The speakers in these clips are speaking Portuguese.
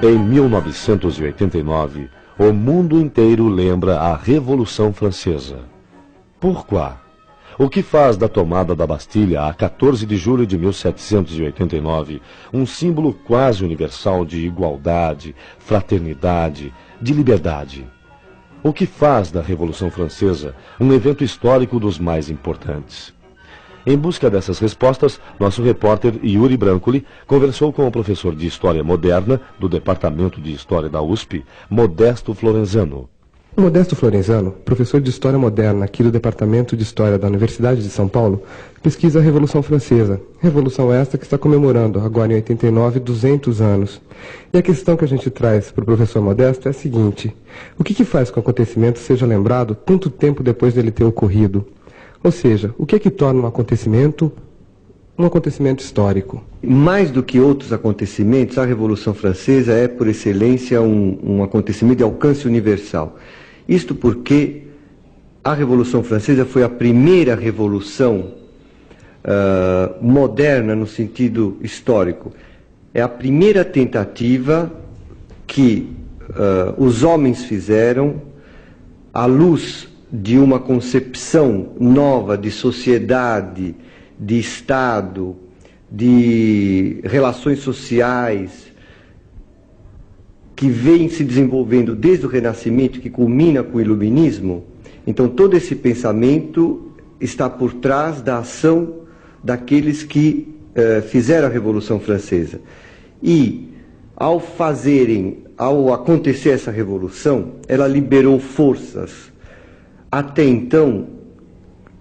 Em 1989, o mundo inteiro lembra a Revolução Francesa. Pourquoi? O que faz da tomada da Bastilha a 14 de julho de 1789 um símbolo quase universal de igualdade, fraternidade, de liberdade? O que faz da Revolução Francesa um evento histórico dos mais importantes? Em busca dessas respostas, nosso repórter Yuri Brancoli conversou com o professor de História Moderna do Departamento de História da USP, Modesto Florenzano. Modesto Florenzano, professor de História Moderna aqui do Departamento de História da Universidade de São Paulo, pesquisa a Revolução Francesa. Revolução esta que está comemorando, agora em 89, 200 anos. E a questão que a gente traz para o professor Modesto é a seguinte: o que faz com que o acontecimento seja lembrado tanto tempo depois dele ter ocorrido? Ou seja, o que é que torna um acontecimento histórico? Mais do que outros acontecimentos, a Revolução Francesa é, por excelência, um acontecimento de alcance universal. Isto porque a Revolução Francesa foi a primeira revolução moderna no sentido histórico. É a primeira tentativa que os homens fizeram à luz de uma concepção nova de sociedade, de Estado, de relações sociais, que vem se desenvolvendo desde o Renascimento, que culmina com o Iluminismo. Então todo esse pensamento está por trás da ação daqueles que fizeram a Revolução Francesa. E ao acontecer essa revolução, ela liberou forças até então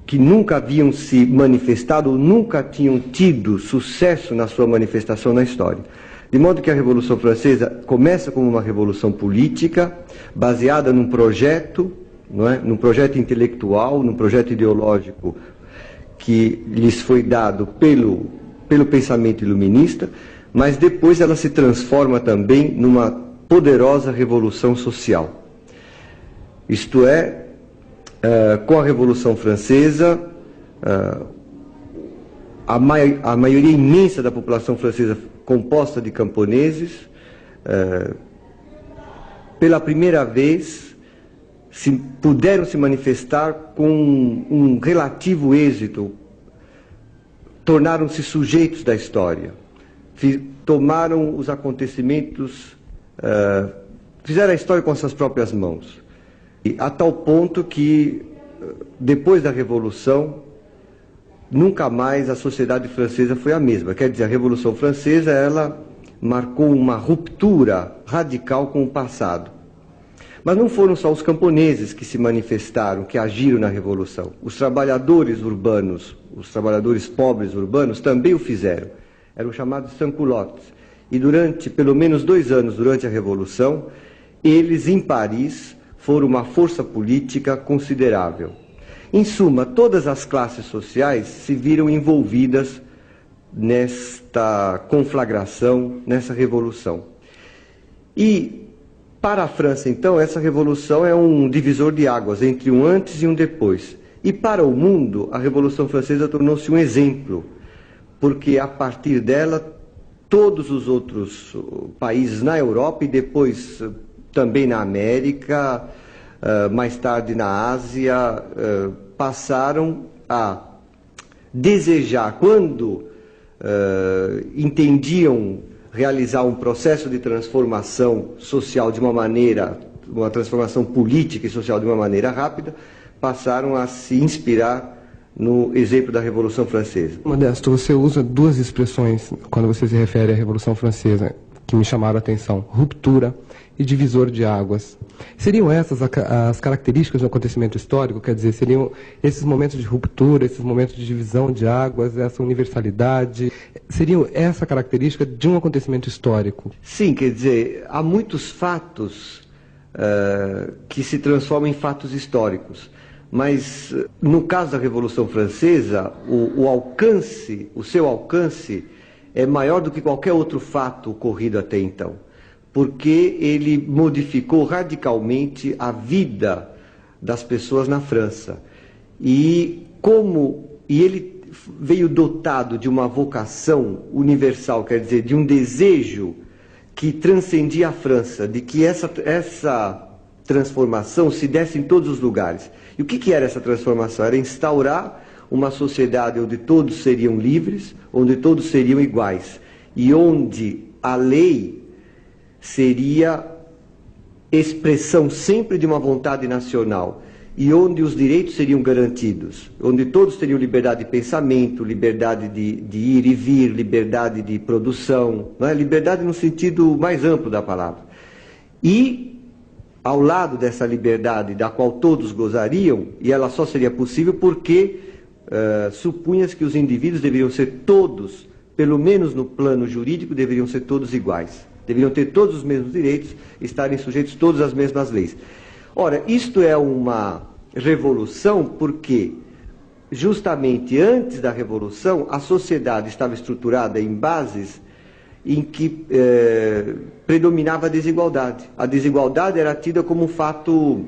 que nunca haviam se manifestado, ou nunca tinham tido sucesso na sua manifestação na história. De modo que a Revolução Francesa começa como uma revolução política, baseada num projeto, não é? Num projeto intelectual, num projeto ideológico que lhes foi dado pelo pensamento iluminista, mas depois ela se transforma também numa poderosa revolução social. Isto é, com a Revolução Francesa, a maioria imensa da população francesa composta de camponeses, pela primeira vez puderam se manifestar com um relativo êxito, tornaram-se sujeitos da história, tomaram os acontecimentos, fizeram a história com as suas próprias mãos. A tal ponto que, depois da Revolução, nunca mais a sociedade francesa foi a mesma. Quer dizer, a Revolução Francesa, ela marcou uma ruptura radical com o passado. Mas não foram só os camponeses que se manifestaram, que agiram na Revolução. Os trabalhadores urbanos, os trabalhadores pobres urbanos também o fizeram. Eram chamados sans-culottes. E durante pelo menos 2 anos, durante a Revolução, eles em Paris foram uma força política considerável. Em suma, todas as classes sociais se viram envolvidas nesta conflagração, nessa revolução. E, para a França, então, essa revolução é um divisor de águas entre um antes e um depois. E para o mundo, a Revolução Francesa tornou-se um exemplo, porque a partir dela, todos os outros países na Europa e depois também na América, mais tarde na Ásia, passaram a desejar, quando entendiam realizar um processo de transformação social de uma transformação política e social de uma maneira rápida, passaram a se inspirar no exemplo da Revolução Francesa. Modesto, você usa 2 expressões quando você se refere à Revolução Francesa que me chamaram a atenção: ruptura e divisor de águas. Seriam essas as características do acontecimento histórico? Quer dizer, seriam esses momentos de ruptura, esses momentos de divisão de águas, essa universalidade, seriam essa característica de um acontecimento histórico? Sim, quer dizer, há muitos fatos que se transformam em fatos históricos. Mas, no caso da Revolução Francesa, o seu alcance é maior do que qualquer outro fato ocorrido até então, porque ele modificou radicalmente a vida das pessoas na França. E ele veio dotado de uma vocação universal, quer dizer, de um desejo que transcendia a França, de que essa transformação se desse em todos os lugares. E o que era essa transformação? Era instaurar uma sociedade onde todos seriam livres, onde todos seriam iguais, e onde a lei seria expressão sempre de uma vontade nacional, e onde os direitos seriam garantidos, onde todos teriam liberdade de pensamento, liberdade de ir e vir, liberdade de produção, não é? Liberdade no sentido mais amplo da palavra. E, ao lado dessa liberdade da qual todos gozariam, e ela só seria possível porque supunha-se que os indivíduos deveriam ser todos, pelo menos no plano jurídico, deveriam ser todos iguais. Deveriam ter todos os mesmos direitos, estarem sujeitos todos às mesmas leis. Ora, isto é uma revolução porque, justamente antes da revolução, a sociedade estava estruturada em bases em que predominava a desigualdade. A desigualdade era tida como um fato,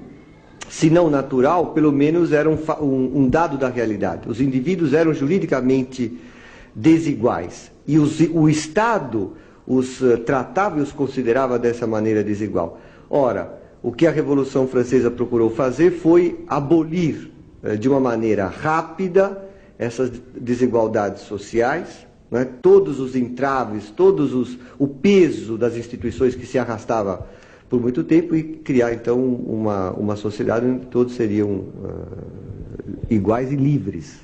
se não natural, pelo menos era um dado da realidade. Os indivíduos eram juridicamente desiguais. E o Estado os tratava e os considerava dessa maneira desigual. Ora, o que a Revolução Francesa procurou fazer foi abolir de uma maneira rápida essas desigualdades sociais, né? Todos os entraves, o peso das instituições que se arrastava por muito tempo, e criar então uma sociedade onde todos seriam iguais e livres.